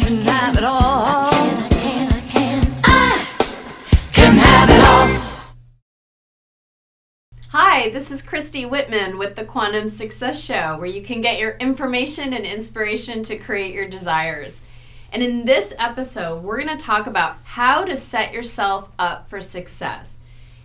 can have it all. I can have it all. Hi, this is Christy Whitman with the Quantum Success Show, where you can get your information and inspiration to create your desires. And in this episode, we're going to talk about how to set yourself up for success.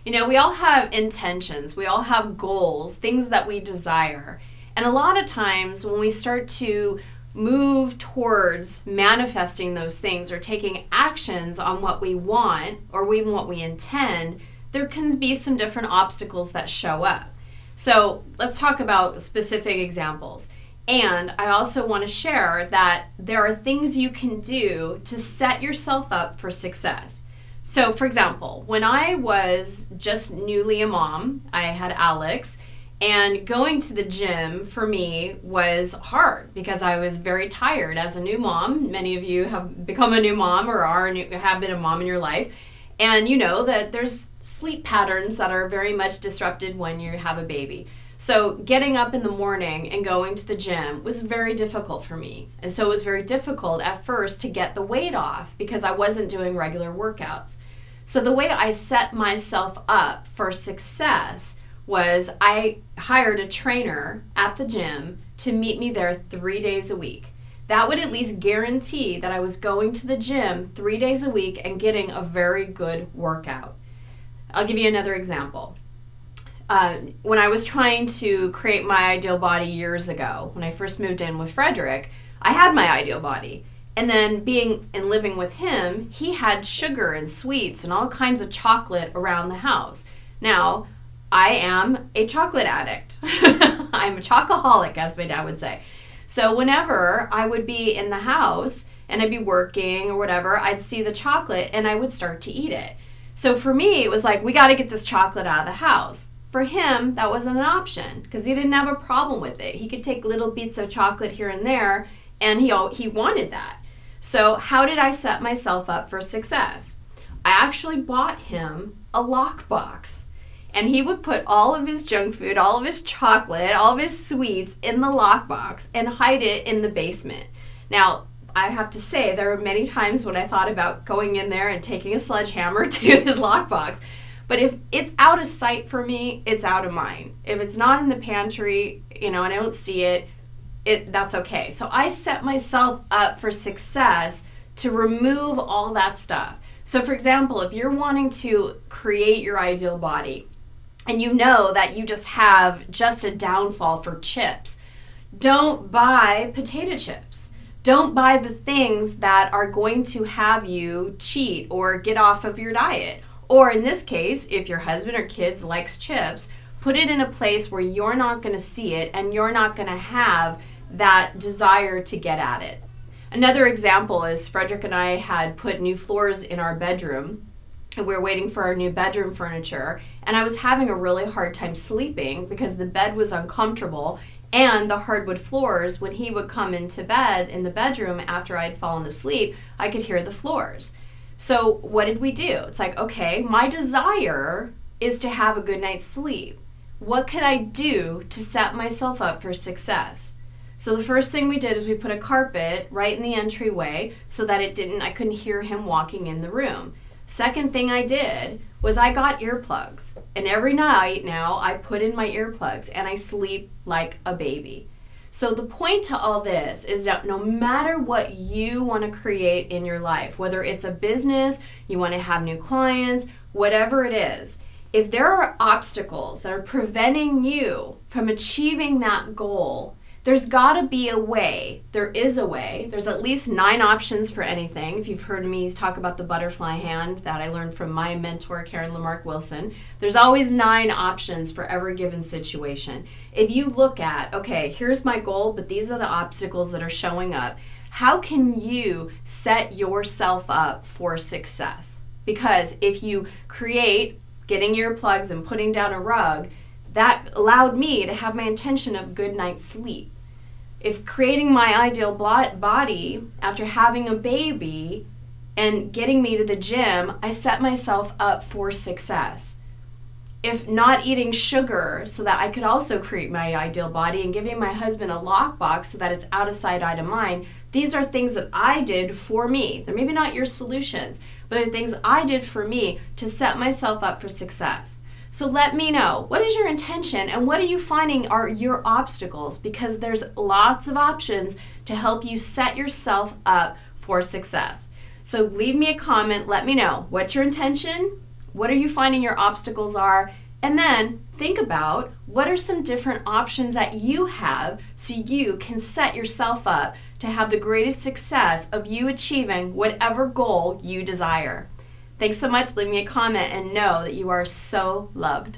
You know, we all have intentions, we all have goals, things that we desire. And a lot of times when we start to move towards manifesting those things or taking actions on what we want or even what we intend, there can be some different obstacles that show up. So let's talk about specific examples. And I also want to share that there are things you can do to set yourself up for success. So for example, when I was just newly a mom, I had Alex, and going to the gym for me was hard because I was very tired as a new mom. Many of you have become a new mom or have been a mom in your life. And you know that there's sleep patterns that are very much disrupted when you have a baby. So getting up in the morning and going to the gym was very difficult for me. And so it was very difficult at first to get the weight off because I wasn't doing regular workouts. So the way I set myself up for success was I hired a trainer at the gym to meet me there 3 days a week. That would at least guarantee that I was going to the gym 3 days a week and getting a very good workout. I'll give you another example. When I was trying to create my ideal body years ago, when I first moved in with Frederick, I had my ideal body. And then being and living with him, he had sugar and sweets and all kinds of chocolate around the house. Now, I am a chocolate addict. I'm a chocoholic, as my dad would say. So whenever I would be in the house and I'd be working or whatever, I'd see the chocolate and I would start to eat it. So for me, it was like, we got to get this chocolate out of the house. For him, that wasn't an option because he didn't have a problem with it. He could take little bits of chocolate here and there, and he wanted that. So how did I set myself up for success? I actually bought him a lockbox, and he would put all of his junk food, all of his chocolate, all of his sweets in the lockbox and hide it in the basement. Now, I have to say, there are many times when I thought about going in there and taking a sledgehammer to his lockbox. But if it's out of sight for me, it's out of mind. If it's not in the pantry, and I don't see it, that's okay. So I set myself up for success to remove all that stuff. So for example, if you're wanting to create your ideal body and you know that you just have just a downfall for chips, don't buy potato chips. Don't buy the things that are going to have you cheat or get off of your diet. Or in this case, if your husband or kids likes chips, put it in a place where you're not going to see it and you're not going to have that desire to get at it. Another example is Frederick and I had put new floors in our bedroom, and we were waiting for our new bedroom furniture, and I was having a really hard time sleeping because the bed was uncomfortable, and the hardwood floors, when he would come into bed in the bedroom after I'd fallen asleep, I could hear the floors. So what did we do? It's like, okay, my desire is to have a good night's sleep. What could I do to set myself up for success? So the first thing we did is we put a carpet right in the entryway so that I couldn't hear him walking in the room. Second thing I did was I got earplugs. And every night now I put in my earplugs and I sleep like a baby. So the point to all this is that no matter what you want to create in your life, whether it's a business, you want to have new clients, whatever it is, if there are obstacles that are preventing you from achieving that goal, there's got to be a way. There is a way. There's at least 9 options for anything. If you've heard me talk about the butterfly hand that I learned from my mentor, Karen Lamarck Wilson, there's always 9 options for every given situation. If you look at, okay, here's my goal, but these are the obstacles that are showing up, how can you set yourself up for success? Because if you create getting earplugs and putting down a rug, that allowed me to have my intention of good night's sleep. If creating my ideal body after having a baby and getting me to the gym, I set myself up for success. If not eating sugar so that I could also create my ideal body and giving my husband a lockbox so that it's out of sight, out of mind, These are things that I did for me. They're maybe not your solutions, but they're things I did for me to set myself up for success. So let me know, what is your intention and what are you finding are your obstacles? Because there's lots of options to help you set yourself up for success. So leave me a comment, let me know what's your intention, what are you finding your obstacles are, and then think about what are some different options that you have so you can set yourself up to have the greatest success of you achieving whatever goal you desire. Thanks so much. Leave me a comment and know that you are so loved.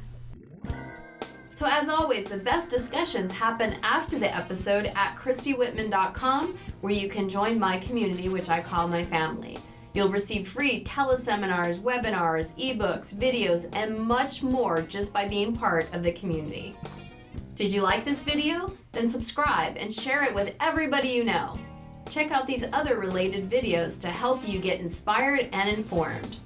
So as always, the best discussions happen after the episode at ChristyWhitman.com, where you can join my community, which I call my family. You'll receive free teleseminars, webinars, ebooks, videos, and much more just by being part of the community. Did you like this video? Then subscribe and share it with everybody you know. Check out these other related videos to help you get inspired and informed.